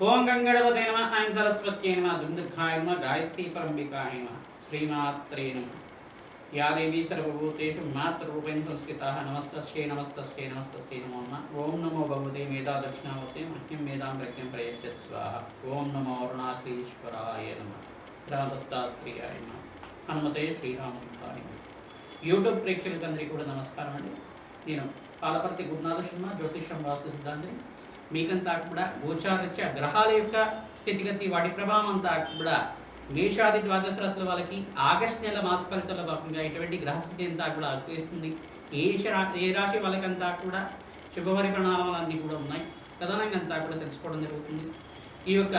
ఓం గంగణపతే నమః ఐం సరస్వత్యై నమః దుందుర్గాయ నమః గాయత్రీ పరంబికాయ నమః శ్రీమాత్రే నమః या देवी सर्वभूतेषु मातृरूपेण संस्कृता नमस्तस्यै नमस्तस्यै नमस्तस्यै नमो नमः ओम नमो भगवते मेधा दक्षिणामूर्ते मह्यं मेधां प्रज्ञं प्रयच्छ स्वाहा ओम नमो अरुणाचलेश्वराय नमः रामदत्तात्रेयाय नमः हनुमते శ్రీరామదూతాయ నమః యూట్యూబ్ ప్రేక్షకులందరికీ కూడా నమస్కారం అండి. నేను పాలపర్తి గురునాథ శర్మ జ్యోతిషం వాస్తు సిద్ధాంతిని. మీకంతా కూడా గోచారత్య గ్రహాల యొక్క స్థితిగతి వాటి ప్రభావం అంతా కూడా మేషాది ద్వాదశ రాశుల వాళ్ళకి ఆగస్టు నెల మాస ఫలితాల్లో భాగంగా ఎటువంటి గ్రహస్థితి అంతా కూడా అనిపిస్తుంది. ఏ రాశి వాళ్ళకంతా కూడా శుభపరి ప్రణాళాలన్నీ కూడా ఉన్నాయి. ప్రధానంగా అంతా కూడా తెలుసుకోవడం జరుగుతుంది. ఈ యొక్క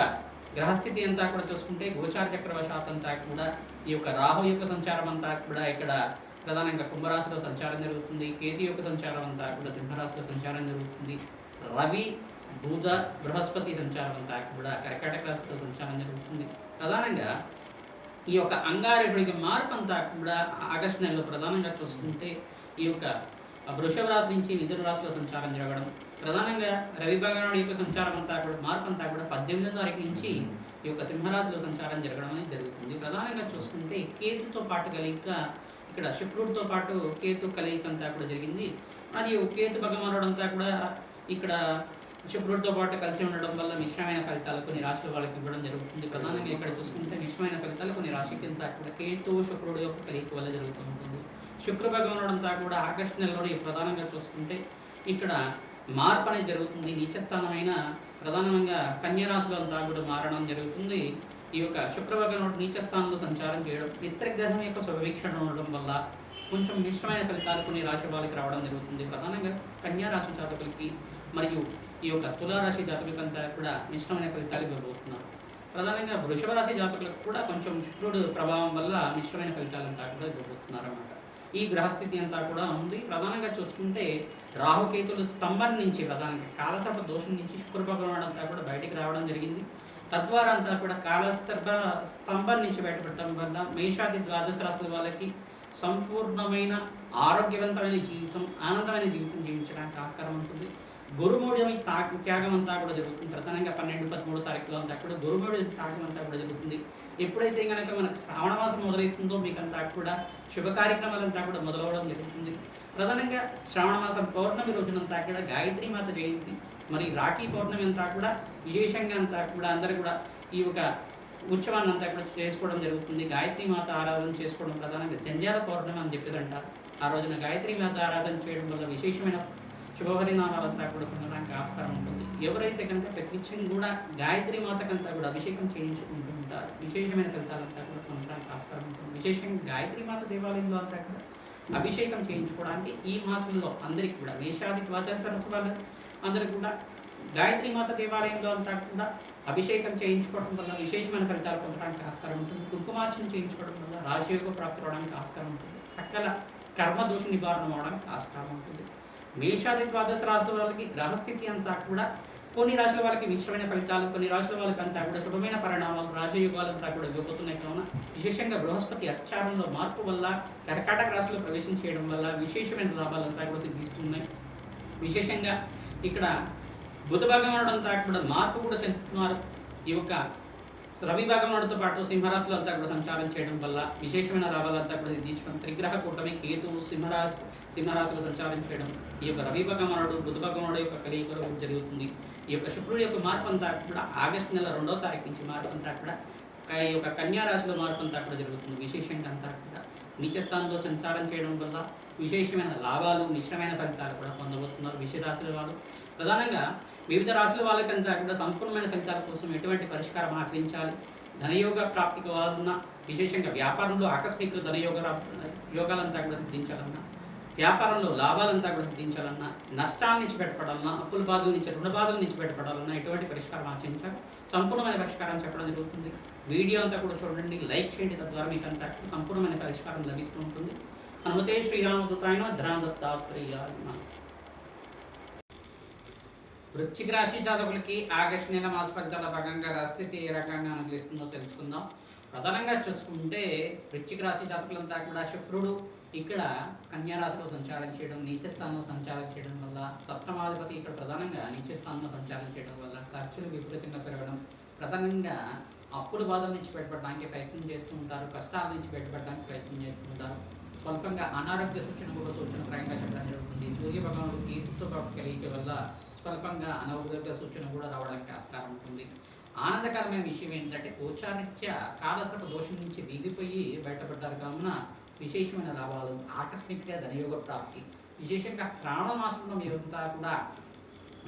గ్రహస్థితి అంతా కూడా చూసుకుంటే గోచార చక్రవశాత్ అంతా కూడా ఈ యొక్క రాహు యొక్క సంచారం అంతా కూడా ఇక్కడ ప్రధానంగా కుంభరాశిలో సంచారం జరుగుతుంది. కేతు యొక్క సంచారం అంతా కూడా సింహరాశిలో సంచారం జరుగుతుంది. రవి బుధ బృహస్పతి సంచారం అంతా కూడా కర్కాటక రాశిలో సంచారం జరుగుతుంది. ప్రధానంగా ఈ యొక్క అంగారకుడికి మార్పు అంతా కూడా ఆగస్టు నెలలో ప్రధానంగా చూసుకుంటే ఈ యొక్క వృషభ రాశి నుంచి మిథున రాశిలో సంచారం జరగడం, ప్రధానంగా రవి భగవానుడి యొక్క సంచారం అంతా కూడా మార్పు అంతా కూడా 18వ తారీఖు నుంచి ఈ యొక్క సింహరాశిలో సంచారం జరగడం అనేది జరుగుతుంది. ప్రధానంగా చూసుకుంటే కేతుతో పాటు కలిగిక ఇక్కడ శుక్రుడితో పాటు కేతు కలయిక అంతా కూడా జరిగింది. మరియు కేతు భగవానుడు అంతా కూడా ఇక్కడ శుక్రుడితో పాటు కలిసి ఉండడం వల్ల మిశ్రమైన ఫలితాలు కొన్ని రాశుల వాళ్ళకి ఇవ్వడం జరుగుతుంది. ప్రధానంగా ఇక్కడ చూసుకుంటే మిశ్రమైన ఫలితాలు కొన్ని రాశికి అంతా కూడా కేతు శుక్రుడు యొక్క కలయిక వల్ల జరుగుతూ ఉంటుంది. శుక్ర భగవానుడు అంతా కూడా ఆగస్టు నెలలో ప్రధానంగా చూసుకుంటే ఇక్కడ మార్పు అనేది జరుగుతుంది. నీచస్థానమైన ప్రధానంగా కన్యరాశిలో అంతా కూడా మారడం జరుగుతుంది. ఈ యొక్క శుక్ర భగవానుడు నీచస్థానంలో సంచారం చేయడం, మిత్రగ్రహం యొక్క శుభవీక్షణ ఉండడం వల్ల కొంచెం మిశ్రమైన ఫలితాలు కొన్ని రాశి వాళ్ళకి రావడం జరుగుతుంది. ప్రధానంగా కన్యా రాశి జాతకులకి మరియు ఈ యొక్క తులారాశి జాతకులకంతా కూడా మిశ్రమైన ఫలితాలు ఇవ్వబోతున్నారు. ప్రధానంగా వృషభ రాశి జాతకులకు కూడా కొంచెం శుక్రుడు ప్రభావం వల్ల మిశ్రమైన ఫలితాలంతా కూడా ఇవ్వబోతున్నారు అన్నమాట. ఈ గ్రహస్థితి అంతా కూడా ఉంది. ప్రధానంగా చూసుకుంటే రాహుకేతులు స్తంభం నుంచి ప్రధానంగా కాలసర్ప దోషం నుంచి శుక్ర భగవానుడు అంతా కూడా బయటికి రావడం జరిగింది. తద్వారా అంతా కూడా కాలసర్ప స్తంభం నుంచి బయటపడటం వల్ల మేషాది ద్వాదశ రాశుల వాళ్ళకి సంపూర్ణమైన ఆరోగ్యవంతమైన జీవితం, ఆనందమైన జీవితం జీవించడానికి ఆస్కారం ఉంటుంది. గురుమూఢమి త్యాగం అంతా కూడా జరుగుతుంది. ప్రధానంగా 12, 13 తారీఖులో అంతా కూడా గురుమూఢి త్యాగం అంతా కూడా జరుగుతుంది. ఎప్పుడైతే కనుక మనకు శ్రావణ మాసం మొదలవుతుందో మీకంతా కూడా శుభ కార్యక్రమాలంతా కూడా మొదలవడం జరుగుతుంది. ప్రధానంగా శ్రావణ మాసం పౌర్ణమి రోజునంతా కూడా గాయత్రీ మాత జయంతి, మరి రాఖీ పౌర్ణమి అంతా కూడా విశేషంగా అంతా కూడా అందరూ కూడా ఈ ఒక ఉత్సవాన్ని అంతా కూడా చేసుకోవడం జరుగుతుంది. గాయత్రీ మాత ఆరాధన చేసుకోవడం ప్రధానంగా జంధ్యాల పౌర్ణమి అని చెప్పేది అంటారు. ఆ రోజున గాయత్రీ మాత ఆరాధన చేయడం వల్ల విశేషమైన శుభపరిణామాలంతా కూడా పొందడానికి ఆస్కారం ఉంటుంది. ఎవరైతే కనుక ప్రతినిత్యం కూడా గాయత్రీ మాతకంతా కూడా అభిషేకం చేయించుకుంటూ ఉంటారు, విశేషమైన ఫలితాలంతా కూడా పొందడానికి ఆస్కారం ఉంటుంది. విశేషంగా గాయత్రీ మాత దేవాలయంలో అంతా కూడా అభిషేకం చేయించుకోవడానికి ఈ మాసంలో అందరికీ కూడా మేషాది ద్వాదశ రాశి వాళ్ళు అందరూ కూడా గాయత్రీ మాత దేవాలయంలో అంతా కూడా అభిషేకం చేయించుకోవడం వల్ల విశేషమైన ఫలితాలు పొందడానికి ఆస్కారం ఉంటుంది. కుంకుమార్చన చేయించుకోవడం వల్ల రాజయోగ ప్రాప్తి అవడానికి ఆస్కారం ఉంటుంది. సకల కర్మదోష నివారణ అవడానికి ఆస్కారం ఉంటుంది. మేషాది ద్వాదశ రాశుల వాళ్ళకి గ్రహస్థితి అంతా కూడా కొన్ని రాశుల వాళ్ళకి మిశ్రమైన ఫలితాలు, కొన్ని రాశుల వాళ్ళకి అంతా కూడా శుభమైన పరిణామాలు, రాజయోగాలంతా కూడా ఇవ్వబోతున్నాయి. కావున విశేషంగా బృహస్పతి అత్యారంలో మార్పు వల్ల కర్కాటక రాశిలో ప్రవేశం చేయడం వల్ల విశేషమైన లాభాలంతా కూడా సిద్ధిస్తున్నాయి. విశేషంగా ఇక్కడ బుధ భగవానుడు అంతా కూడా మార్పు కూడా చెందుతున్నారు. ఈ యొక్క రవి భగవానుడితో పాటు సింహరాశిలో అంతా కూడా సంచారం చేయడం వల్ల విశేషమైన లాభాలంతా కూడా సిద్ధించడం, త్రిగ్రహ కూటమి కేతు సింహరాశిలో సంచారం చేయడం, ఈ యొక్క రవి భగవానుడు బుధ భగవానుడు యొక్క కలయికలో జరుగుతుంది. ఈ యొక్క శుక్రుడి యొక్క మార్పు అంతా కూడా ఆగస్టు నెల 2వ తారీఖు నుంచి మార్పు అంతా కూడా ఈ యొక్క కన్యా రాశిలో మార్పు అంతా కూడా జరుగుతుంది. విశేషంగా అంతా కూడా నీచస్థానంలో సంచారం చేయడం వల్ల విశేషమైన లాభాలు, మిశ్రమైన ఫలితాలు కూడా పొందబోతున్నారు విషయ రాశుల వాళ్ళు. ప్రధానంగా వివిధ రాశుల వాళ్ళకంతా కూడా సంపూర్ణమైన ఫలితాల కోసం ఎటువంటి పరిష్కారం ఆచరించాలి, ధనయోగ ప్రాప్తికి వాళ్ళన్న విశేషంగా వ్యాపారంలో ఆకస్మిక యోగాలంతా కూడా సిద్ధించాలన్నా, వ్యాపారంలో లాభాలంతా కూడా సిద్ధించాలన్నా, నష్టాల నుంచి బయటపడాలన్నా, అప్పుల బాధల నుంచి రుణ బాధల నుంచి బయటపడాలన్నా ఎటువంటి పరిష్కారం ఆచరించాలి, సంపూర్ణమైన పరిష్కారం చెప్పడం జరుగుతుంది. వీడియో అంతా కూడా చూడండి, లైక్ చేయండి. తద్వారా మీకు అంతా సంపూర్ణమైన పరిష్కారం లభిస్తూ ఉంటుంది. హనుమతే శ్రీరామదూతాయ నమః రామదత్తాత్రేయాయ నమః. వృశ్చిక రాశి జాతకులకి ఆగస్టు నెల మాస ఫలితాల భాగంగా రాశిస్థితి ఏ రకంగా అనుకూలిస్తుందో తెలుసుకుందాం. ప్రధానంగా చూసుకుంటే వృశ్చిక రాశి జాతకులంతా కూడా శుక్రుడు ఇక్కడ కన్యా రాశిలో సంచారం చేయడం, నీచ స్థానంలో సంచారం చేయడం వల్ల సప్తమాధిపతి ఇక్కడ ప్రధానంగా నీచ స్థానంలో సంచారం చేయడం వల్ల ఖర్చులు విపరీతంగా పెరగడం, ప్రధానంగా అప్పుల బాధల నుంచి బయటపడడానికి ప్రయత్నం చేస్తూ ఉంటారు, కష్టాల నుంచి బయటపడడానికి ప్రయత్నం చేస్తూ ఉంటారు. స్వల్పంగా అనారోగ్య సూచన కూడా సూచనప్రాయంగా చెప్పడం జరుగుతుంది. సూర్య భగవానుడు కీర్తితో కలియక వల్ల స్వల్పంగా అనారోగ్య సూచన కూడా రావడానికి ఆస్కారం ఉంటుంది. ఆనందకరమైన విషయం ఏంటంటే గోచారరీత్యా కాలసర్ప దోషం నుంచి వీగిపోయి బయటపడ్డారు కావున విశేషమైన లాభాలు, ఆకస్మికంగా ధనయోగ ప్రాప్తి. విశేషంగా శ్రావణ మాసంలో మీరంతా కూడా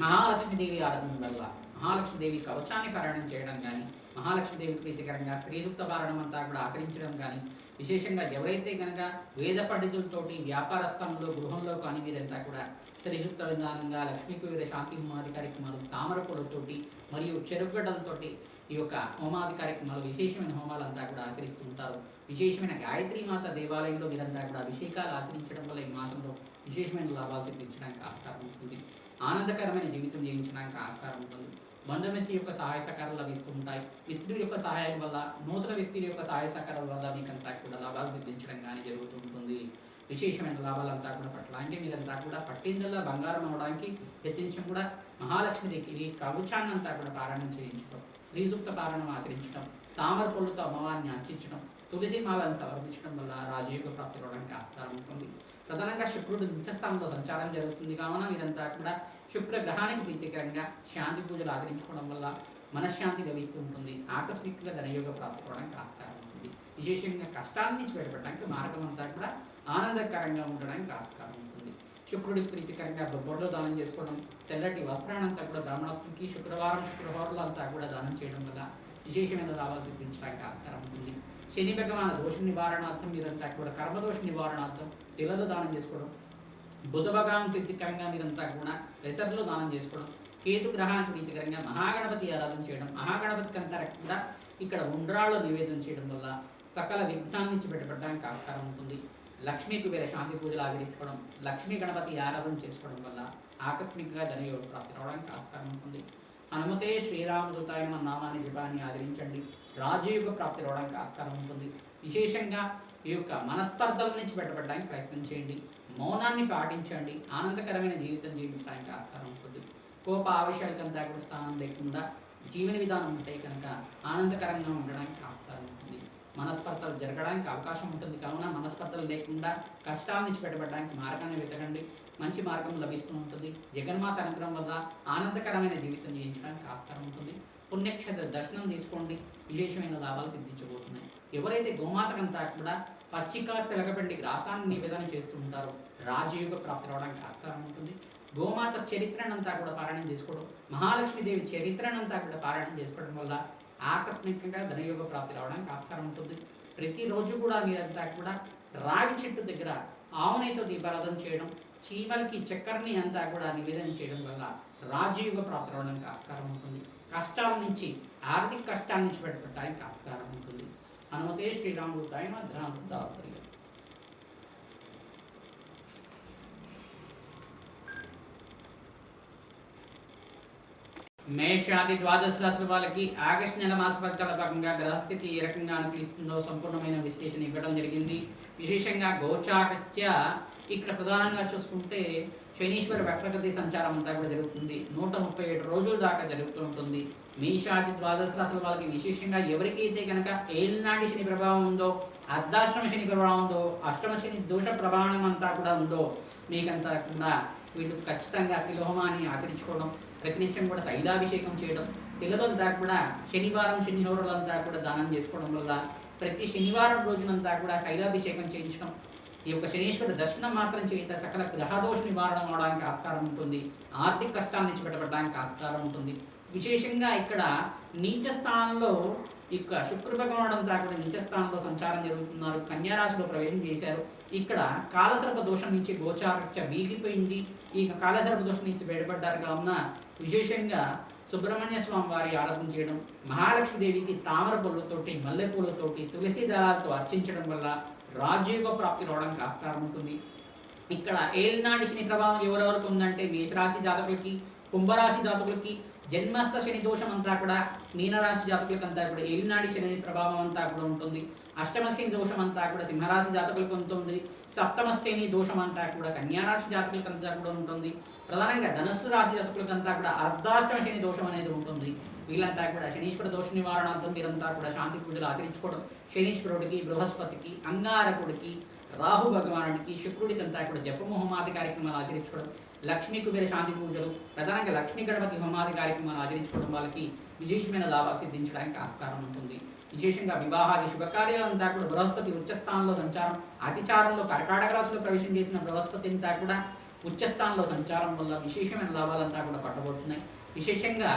మహాలక్ష్మీదేవి ఆరాధన వల్ల మహాలక్ష్మీదేవి కవచాన్ని పారాయణం చేయడం కానీ, మహాలక్ష్మీదేవి ప్రీతికరంగా శ్రీసూక్త పారాయణం అంతా కూడా ఆచరించడం కానీ, విశేషంగా ఎవరైతే కనుక వేద పండితులతోటి వ్యాపార స్థలంలో గృహంలో కానీ మీరంతా కూడా శ్రీసూక్త విధానంగా లక్ష్మీకువీర శాంతి హోమాది కార్యక్రమాలు, తామర పూలతోటి మరియు చెరుగడ్డలతోటి ఈ యొక్క హోమాది కార్యక్రమాలు, విశేషమైన హోమాలంతా కూడా ఆచరిస్తూ ఉంటారు. విశేషమైన గాయత్రీ మాత దేవాలయంలో మీరంతా కూడా అభిషేకాలు ఆచరించడం వల్ల ఈ మాసంలో విశేషమైన లాభాలు సిద్ధించడానికి ఆస్కారం ఉంటుంది. ఆనందకరమైన జీవితం జీవించడానికి ఆస్కారం ఉంటుంది. బంధుమిత్రుల యొక్క సహాయ సహకారాలు లభిస్తూ ఉంటాయి. మిత్రుల యొక్క సహాయం వల్ల, నూతన వ్యక్తుల యొక్క సహాయ సహకారాల వల్ల మీకంతా కూడా లాభాలు సిద్ధించడం కానీ జరుగుతూ ఉంటుంది. విశేషమైన లాభాలంతా కూడా పట్ల అంటే మీరంతా కూడా పట్టిందల్లా బంగారం అవడానికి యత్నించడం కూడా మహాలక్ష్మీదేవికి కవచాన్ని అంతా కూడా పారాయణం చేయించడం, శ్రీసూక్త పారాయణం ఆచరించడం, తామర పళ్ళుతో అమ్మవారిని అర్చించడం, తులసి మాలను సమర్పించడం వల్ల రాజయోగ ప్రాప్తి అవడానికి ఆస్కారం ఉంటుంది. ప్రధానంగా శుక్రుడు నిత్యస్థానంలో సంచారం జరుగుతుంది కావున మీరంతా కూడా శుక్ర గ్రహానికి ప్రీతికరంగా శాంతి పూజలు ఆచరించుకోవడం వల్ల మనశ్శాంతి లభిస్తూ ఉంటుంది. ఆకస్మికంగా ధనయోగ ప్రాప్తి అవడానికి ఆస్కారం ఉంటుంది. విశేషంగా కష్టాల నుంచి బయటపడడానికి మార్గం అంతా కూడా ఆనందకరంగా ఉండడానికి ఆస్కారం ఉంటుంది. శుక్రుడికి ప్రీతికరంగా బొబ్బర్లో దానం చేసుకోవడం, తెల్లటి వస్త్రానంతా కూడా బ్రాహ్మణత్వకి శుక్రవారాలు అంతా కూడా దానం చేయడం వల్ల విశేషమైన లాభాలు సిద్ధించడానికి ఆస్కారం ఉంటుంది. శని భగవాన్ దోష నివారణార్థం మీరంతా కూడా కర్మదోష నివారణార్థం తెల్లలు దానం చేసుకోవడం, బుధ భగవాన్ ప్రీతికరంగా మీరంతా కూడా పెసర్లు దానం చేసుకోవడం, కేతు గ్రహానికి ప్రీతికరంగా మహాగణపతి ఆరాధన చేయడం, మహాగణపతికి అంతా కూడా ఇక్కడ ఉండ్రాళ్ళు నివేదన చేయడం వల్ల సకల విఘ్నాల నుంచి బయటపడడానికి ఆస్కారం ఉంటుంది. లక్ష్మీకి వేరే శాంతి పూజలు ఆచరించుకోవడం, లక్ష్మీ గణపతి ఆరాధన చేసుకోవడం వల్ల ఆకస్మికంగా ధనయోగ ప్రాప్తి రావడానికి ఆస్కారం ఉంటుంది. హనుమతే శ్రీరామదూతాయ మన నామాన్ని జపాన్ని ఆచరించండి, రాజయోగ ప్రాప్తి రావడానికి ఆస్కారం ఉంటుంది. విశేషంగా ఈ యొక్క మనస్పర్ధల నుంచి బయటపడడానికి ప్రయత్నం చేయండి, మౌనాన్ని పాటించండి, ఆనందకరమైన జీవితం జీవించడానికి ఆస్కారం ఉంటుంది. కోప ఆవేశాలకంతా కూడా స్థానం లేకుండా జీవన విధానం ఉంటే కనుక ఆనందకరంగా ఉండడానికి ఆస్కారం ఉంటుంది. మనస్పర్ధలు జరగడానికి అవకాశం ఉంటుంది కావున మనస్పర్ధలు లేకుండా కష్టాల నుంచి బయటపడడానికి మార్గాన్ని వెతకండి, మంచి మార్గం లభిస్తూ ఉంటుంది. జగన్మాత అనుగ్రహం వల్ల ఆనందకరమైన జీవితం జీవించడానికి ఆస్కారం ఉంటుంది. పుణ్యక్షేత్ర దర్శనం తీసుకోండి, విశేషమైన లాభాలు సిద్ధించబోతున్నాయి. ఎవరైతే గోమాతకంతా కూడా పచ్చిక తెలగబండి గ్రాసాన్ని నివేదన చేస్తూ ఉంటారో రాజయోగ ప్రాప్తి రావడానికి ఆస్కారం ఉంటుంది. గోమాత చరిత్రనంతా కూడా పారాయణం చేసుకోవడం, మహాలక్ష్మీదేవి చరిత్రనంతా కూడా పారాయణం చేసుకోవడం వల్ల ఆకస్మికంగా ధనయోగ ప్రాప్తి రావడానికి ఆస్కారం ఉంటుంది. ప్రతిరోజు కూడా మీరంతా కూడా రావి చెట్టు దగ్గర ఆవునైతో దీపారాధన చేయడం, చీమలకి చక్కెరని అంతా కూడా నివేదన చేయడం వల్ల రాజయోగ ప్రాప్తి రావడానికి ఆస్కారం ఉంటుంది. కష్టాల నుంచి, ఆర్థిక కష్టాల నుంచి బయటపడడానికి ఆస్కారం ఉంటుంది. హనుమతే శ్రీరామదూతాయ నమః. మేషాది ద్వాదశ రాశుల వాళ్ళకి ఆగస్టు నెల మాస ఫలితాల భాగంగా గ్రహస్థితి ఏ రకంగా అనుకూలిస్తుందో సంపూర్ణమైన విశ్లేషణ ఇవ్వడం జరిగింది. విశేషంగా గోచారరీత్యా ఇక్కడ ప్రధానంగా చూసుకుంటే శనీశ్వర వక్రగతి సంచారం అంతా కూడా జరుగుతుంది. 137 రోజుల దాకా జరుగుతూ ఉంటుంది. మేషాది ద్వాదశ రాశుల వాళ్ళకి విశేషంగా ఎవరికైతే కనుక ఏలినాటి శని ప్రభావం ఉందో, అర్ధాష్టమ శని ప్రభావం ఉందో, అష్టమ శని దోష ప్రభావం అంతా కూడా ఉందో మీకంతా కూడా వీళ్ళు ఖచ్చితంగా తిలోహమాన్ని ఆచరించుకోవడం, ప్రతినిత్యం కూడా తైలాభిషేకం చేయడం, పిల్లలంతా కూడా శనివారం శనివారాలంతా కూడా దానం చేసుకోవడం వల్ల ప్రతి శనివారం రోజునంతా కూడా తైలాభిషేకం చేయించడం, ఈ యొక్క శనీశ్వర దర్శనం మాత్రం చేత సకల గ్రహదోష నివారణ అవడానికి ఆస్కారం ఉంటుంది. ఆర్థిక కష్టాల నుంచి బయటపడడానికి ఆస్కారం ఉంటుంది. విశేషంగా ఇక్కడ నీచ స్థానంలో ఇక శుక్ర భగవానుడు అంతా కూడా నీచ స్థానంలో సంచారం జరుగుతున్నారు, కన్యారాశిలో ప్రవేశం చేశారు. ఇక్కడ కాలసర్ప దోషం నుంచి గోచారరీత్యా వీగిపోయింది. ఈ కాలసర్ప దోషం నుంచి బయటపడ్డారు కావున విశేషంగా సుబ్రహ్మణ్య స్వామి వారి ఆరాధన చేయడం, మహాలక్ష్మీదేవికి తామర పూలతోటి, మల్లెపూలతోటి, తులసి దళాలతో అర్చించడం వల్ల రాజయోగ ప్రాప్తి రావడానికి ఆస్కారం ఉంటుంది. ఇక్కడ ఏలినాటి శని ప్రభావం ఎవరెవరికి ఉందంటే మేషరాశి జాతకులకి, కుంభరాశి జాతకులకి, జన్మస్థ శని దోషం అంతా కూడా మీనరాశి జాతకులకి అంతా కూడా ఏలినాటి శని ప్రభావం అంతా కూడా ఉంటుంది. అష్టమ శని దోషం అంతా కూడా సింహరాశి జాతకులకు ఉంటుంది. సప్తమ శని దోషం అంతా కూడా కన్యారాశి జాతకులకు అంతా కూడా ఉంటుంది. ప్రధానంగా ధనుస్సు రాశి జాతకులకు అంతా కూడా అర్ధాష్టమ శని దోషం అనేది ఉంటుంది. వీళ్ళంతా కూడా శనీశ్వర దోష నివారణార్థం మీరంతా కూడా శాంతి పూజలు ఆచరించుకోవడం, శనీశ్వరుడికి, బృహస్పతికి, అంగారకుడికి, రాహు భగవానుడికి, శుక్రుడికి అంతా కూడా జపము హోమాది కార్యక్రమాలు ఆచరించుకోవడం, లక్ష్మీ కుబేర శాంతి పూజలు, ప్రధానంగా లక్ష్మీ గణపతి హోమాది కార్యక్రమాలు ఆచరించుకోవడం వాళ్ళకి విశేషమైన లాభాలు సిద్ధించడానికి ఆస్కారం ఉంటుంది. విశేషంగా వివాహాది శుభకార్యాలంతా కూడా బృహస్పతి ఉచ్చస్థానంలో సంచారం, అతిచారంలో కర్కాటక రాశిలో ప్రవేశం చేసిన బృహస్పతి అంతా కూడా ఉచ్చస్థానంలో సంచారం వల్ల విశేషమైన లాభాలంతా కూడా పట్టబోతున్నాయి. విశేషంగా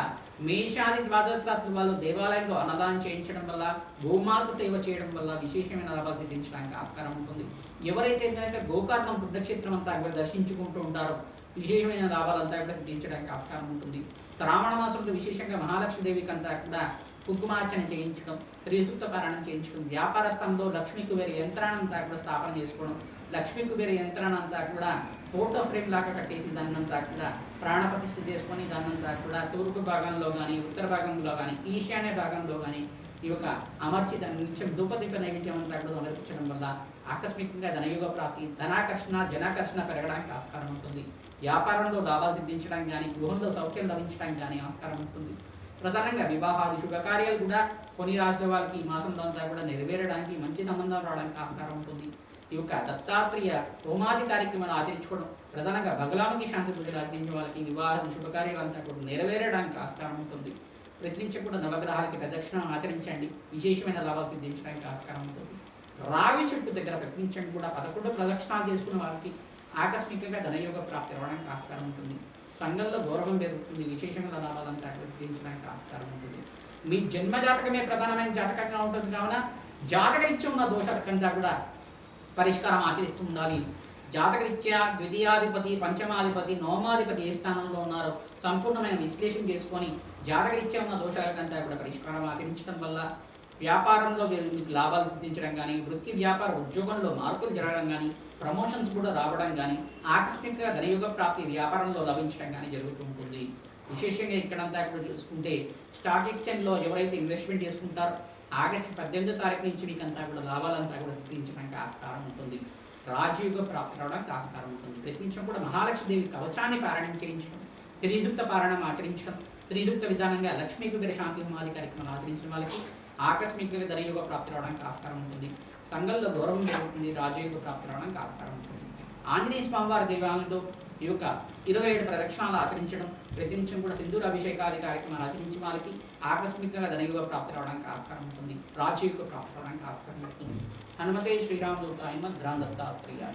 మేషాది ద్వాదశ రాశుల వాళ్ళు దేవాలయంలో అన్నదానం చేయించడం వల్ల, గోమాత సేవ చేయడం వల్ల విశేషమైన లాభాలు సిద్ధించడానికి ఆస్కారం ఉంటుంది. ఎవరైతే ఏంటంటే గోకర్ణం పుణ్యక్షేత్రం అంతా కూడా దర్శించుకుంటూ ఉంటారో విశేషమైన లాభాలంతా కూడా సిద్ధించడానికి ఆస్కారం ఉంటుంది. శ్రావణ మాసంలో విశేషంగా మహాలక్ష్మీదేవికి అంతా కూడా కుంకుమార్చన చేయించడం, శ్రీసూక్త పారాయణం చేయించడం, వ్యాపార స్థలంలో లక్ష్మీ కుబేర యంత్రాన్నంతా కూడా స్థాపన చేసుకోవడం, లక్ష్మీ కుబేర యంత్రాన్నంతా కూడా ఫోటో ఫ్రేమ్ లాగా కట్టేసి దాన్నంతా కూడా ప్రాణప్రతిష్ఠ చేసుకొని దాన్నంతా కూడా తూర్పు భాగంలో కానీ, ఉత్తర భాగంలో కానీ, ఈశాన్య భాగంలో కానీ ఈ యొక్క అమర్చి దాని నిత్యం ధూపదీప నైవేద్యం అంతా కూడా సమర్పించడం వల్ల ఆకస్మికంగా ధనయోగ ప్రాప్తి, ధనాకర్షణ, జనాకర్షణ పెరగడానికి ఆస్కారం ఉంటుంది. వ్యాపారంలో లాభాలు సిద్ధించడానికి కానీ, గృహంలో సౌఖ్యం లభించడానికి కానీ ఆస్కారం ఉంటుంది. ప్రధానంగా వివాహాది శుభకార్యాలు కూడా కొన్ని రాశుల వాళ్ళకి ఈ మాసంలో అంతా కూడా నెరవేరడానికి, మంచి సంబంధం రావడానికి ఆస్కారం ఉంటుంది. ఈ యొక్క దత్తాత్రేయ హోమాది కార్యక్రమాలు ఆచరించుకోవడం, ప్రధానంగా బగలాముఖి శాంతి పూజలు ఆచరించే వాళ్ళకి వివాహాది శుభకార్యాలంతా కూడా నెరవేరడానికి ఆస్కారం ఉంటుంది. ప్రతినిత్యం కూడా నవగ్రహాలకి ప్రదక్షిణం ఆచరించండి, విశేషమైన లాభాలు సిద్ధించడానికి ఆస్కారం ఉంటుంది. రావి చెట్టు దగ్గర ప్రతినిత్యం కూడా 11 ప్రదక్షిణాలు చేసుకున్న వాళ్ళకి ఆకస్మికంగా ధనయోగ ప్రాప్తి రావడానికి ఆస్కారం ఉంటుంది. సంఘంలో గౌరవం పెరుగుతుంది, విశేషమైన లాభాలంతా సిద్ధించడానికి ఆస్కారం ఉంటుంది. మీ జన్మ జాతకమే ప్రధానమైన జాతకంగా ఉంటుంది కావున జాతకరీత్యా ఉన్న దోషాలకంతా కూడా పరిష్కారం ఆచరిస్తూ ఉండాలి. జాతకరీత్యా ద్వితీయాధిపతి, పంచమాధిపతి, నవమాధిపతి ఏ స్థానంలో ఉన్నారో సంపూర్ణమైన విశ్లేషణ చేసుకొని జాతకరీత్యా ఉన్న దోషాలకంతా కూడా పరిష్కారం ఆచరించడం వల్ల వ్యాపారంలో మీకు లాభాలు సిద్ధించడం కానీ, వృత్తి వ్యాపార ఉద్యోగంలో మార్పులు జరగడం కానీ, ప్రమోషన్స్ కూడా రావడం కానీ, ఆకస్మికంగా ధనయోగ ప్రాప్తి వ్యాపారంలో లభించడం కానీ జరుగుతూ ఉంటుంది. విశేషంగా ఇక్కడంతా కూడా చూసుకుంటే స్టాక్ ఎక్స్చేంజ్లో ఎవరైతే ఇన్వెస్ట్మెంట్ చేసుకుంటారో ఆగస్టు 18వ తారీఖు నుంచి మీకు అంతా కూడా లాభాలంతా కూడా సిద్ధించడానికి ఆస్కారం ఉంటుంది. రాజయోగ ప్రాప్తి రావడానికి ఆస్కారం ఉంటుంది. ప్రతినిత్యం కూడా మహాలక్ష్మీదేవి కవచాన్ని పారాయణం చేయించడం, శ్రీసూక్త పారాయణం ఆచరించడం, శ్రీసూక్త విధానంగా లక్ష్మీ కుబేర శాంతి హోమాది కార్యక్రమాలు ఆచరించిన వాళ్ళకి ఆకస్మికంగా ధనయోగ ప్రాప్తి రావడానికి ఆస్కారం ఉంటుంది. సంఘంలో గౌరవం జరుగుతుంది, రాజయోగ ప్రాప్తి రావడానికి ఆస్కారం ఉంటుంది. ఆంజనేయ స్వామివారి దేవాలయంలో ఈ యొక్క 27 ప్రదక్షిణాలు ఆచరించడం, ప్రతినిత్యం కూడా సింధూర అభిషేకాది కార్యక్రమాలు ఆచరించిన వాళ్ళకి ఆకస్మికంగా ధనయోగ ప్రాప్తి రావడానికి ఆస్కారం ఉంటుంది, రాజయోగ ప్రాప్తి రావడానికి ఆస్కారం ఉంటుంది. హనుమతే శ్రీరామదూతాయ నమః. దత్తాత్రేయాయ.